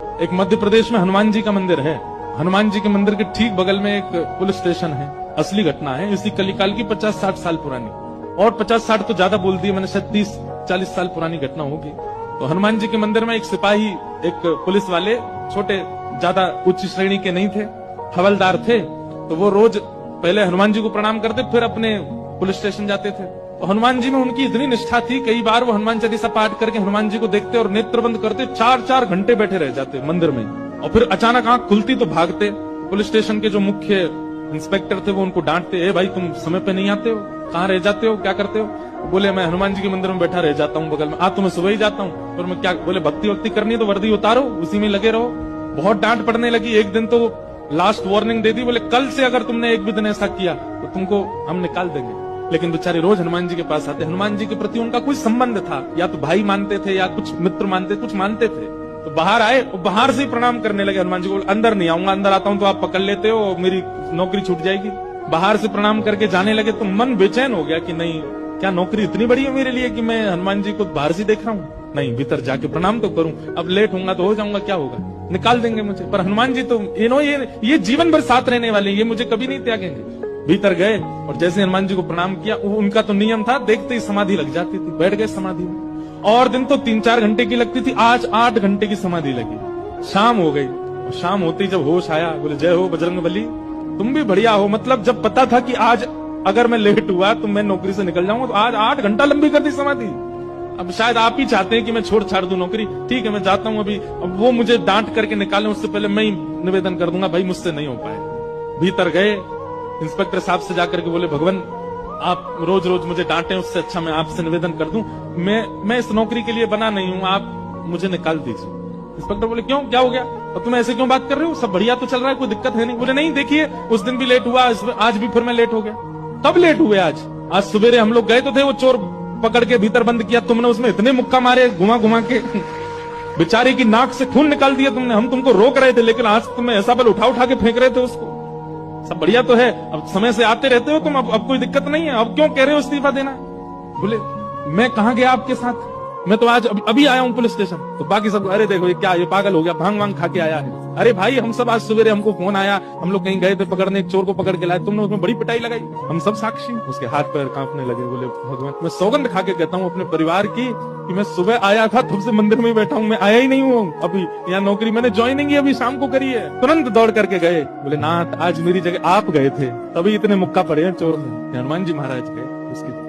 एक मध्य प्रदेश में हनुमान जी का मंदिर है। हनुमान जी के मंदिर के ठीक बगल में एक पुलिस स्टेशन है। असली घटना है, इसी कलिकाल की 50-60 साल पुरानी, और 50-60 तो ज्यादा बोल दिए मैंने, शायद 30-40 साल पुरानी घटना होगी। तो हनुमान जी के मंदिर में एक सिपाही, एक पुलिस वाले, छोटे, ज्यादा उच्च श्रेणी के नहीं थे, हवलदार थे। तो वो रोज पहले हनुमान जी को प्रणाम करते, फिर अपने पुलिस स्टेशन जाते थे। तो हनुमान जी में उनकी इतनी निष्ठा थी, कई बार वो हनुमान चालीसा पाठ करके हनुमान जी को देखते और नेत्र बंद करते, 4-4 घंटे बैठे रह जाते मंदिर में। और फिर अचानक आंख खुलती तो भागते। पुलिस स्टेशन के जो मुख्य इंस्पेक्टर थे वो उनको डांटते, ए भाई तुम समय पे नहीं आते हो, कहाँ रह जाते हो, क्या करते हो? बोले मैं हनुमान जी के मंदिर में बैठा रह जाता हूँ बगल में। आज तो मैं सुबह ही जाता हूँ। फिर मैं क्या, बोले भक्ति वक्ति करनी है तो वर्दी उतारो, उसी में लगे रहो। बहुत डांट पड़ने लगी। एक दिन तो लास्ट वार्निंग दे दी, बोले कल से अगर तुमने एक भी दिन ऐसा किया तो तुमको हम निकाल देंगे। लेकिन बेचारे रोज हनुमान जी के पास आते। हनुमान जी के प्रति उनका कुछ संबंध था, या तो भाई मानते थे या कुछ मित्र मानते, कुछ मानते थे। तो बाहर आए और बाहर से ही प्रणाम करने लगे हनुमान जी को। अंदर नहीं आऊंगा, अंदर आता हूं तो आप पकड़ लेते हो, मेरी नौकरी छूट जाएगी। बाहर से प्रणाम करके जाने लगे तो मन बेचैन हो गया कि नहीं, क्या नौकरी इतनी बड़ी है मेरे लिए कि मैं हनुमान जी को बाहर से देख रहा हूँ? नहीं, भीतर जाके प्रणाम तो करूं। अब लेट होऊंगा तो हो जाऊंगा, क्या होगा, निकाल देंगे मुझे। पर हनुमान जी तो ये जीवन भर साथ रहने वाले, ये मुझे कभी नहीं त्यागेंगे। भीतर गए और जैसे हनुमान जी को प्रणाम किया, उनका तो नियम था, देखते ही समाधि लग जाती थी। बैठ गए समाधि में। और दिन तो 3-4 घंटे की लगती थी, आज 8 घंटे की समाधि लगी। शाम हो गई और शाम होते ही जब होश आया, बोले जय हो बजरंगबली, तुम भी बढ़िया हो। मतलब जब पता था कि आज अगर मैं लेट हुआ तो मैं नौकरी से निकल जाऊंगा, तो आज 8 घंटा लंबी कर दी समाधि। अब शायद आप ही चाहते हैं कि मैं छोड़ छाड़ दूं नौकरी। ठीक है, मैं जाता हूं अभी। अब वो मुझे डांट करके निकालें उससे पहले मैं ही निवेदन कर दूंगा, भाई मुझसे नहीं हो पाए। भीतर गए, इंस्पेक्टर साहब से जाकर के बोले, भगवान आप रोज रोज मुझे डांटे, उससे अच्छा मैं आपसे निवेदन कर दूं, मैं इस नौकरी के लिए बना नहीं हूं, आप मुझे निकाल दीजिए। इंस्पेक्टर बोले क्यों, क्या हो गया, और तुम ऐसे क्यों बात कर रहे हो, सब बढ़िया तो चल रहा है, कोई दिक्कत है नहीं? बोले नहीं, देखिए उस दिन भी लेट हुआ, आज भी फिर मैं लेट हो गया। कब लेट हुए? आज सवेरे हम लोग गए तो थे, वो चोर पकड़ के भीतर बंद किया तुमने, उसमें इतने मुक्का मारे घुमा घुमा के, बेचारे की नाक से खून निकाल दिया तुमने। हम तुमको रोक रहे थे, लेकिन आज तुम्हें ऐसा बल उठा उठा के फेंक रहे थे उसको। सब बढ़िया तो है, अब समय से आते रहते हो तुम, अब कोई दिक्कत नहीं है, अब क्यों कह रहे हो इस्तीफा देना? बोले मैं कहां गया आपके साथ, मैं तो आज अभी आया हूं पुलिस स्टेशन। तो बाकी सब, अरे देखो ये क्या, ये पागल हो गया, भांग वांग खा के आया है। अरे भाई हम सब आज सवेरे, हमको फोन आया, हम लोग कहीं गए थे पकड़ने, एक चोर को पकड़ के लाए, तुमने उसमें बड़ी पिटाई लगाई, हम सब साक्षी। उसके हाथ पैर कांपने लगे। बोले भगवान, मैं सौगंध खा के कहता हूँ अपने परिवार की कि मैं सुबह आया था, तब से मंदिर में ही बैठा हूँ, मैं आया ही नहीं हूँ अभी। यहाँ नौकरी मैंने ज्वाइनिंग ही अभी शाम को करी है। तुरंत दौड़ करके गए। बोले नाथ, आज मेरी जगह आप गए थे, तभी इतने मुक्का पड़े हैं चोर में। हनुमान जी महाराज गए उसकी